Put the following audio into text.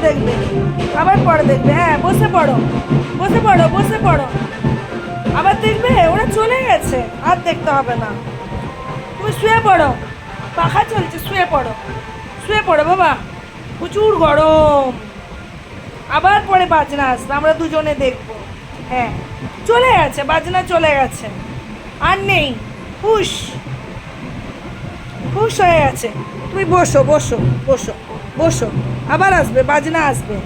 দেখবে, আবার পরে দেখবে। হ্যাঁ, বসে পড়ো, বসে পড়ো, বসে পড়ো। আবার দেখবে ওরা চলে গেছে, আর দেখতে হবে না। তুমি শুয়ে পড়ো, পাখা চলছে, শুয়ে পড়ো, শুয়ে পড়ো বাবা। প্রচুর গরম। আবার পরে বাজনা আসবে, আমরা দুজনে দেখবো। হ্যাঁ, চলে গেছে, বাজনা চলে গেছে, আর নেই। হুশ, হুশ হয়ে গেছে। তুমি বসো, বসো, বসো, বসো। আবার আসবে, বাজনা আসবে।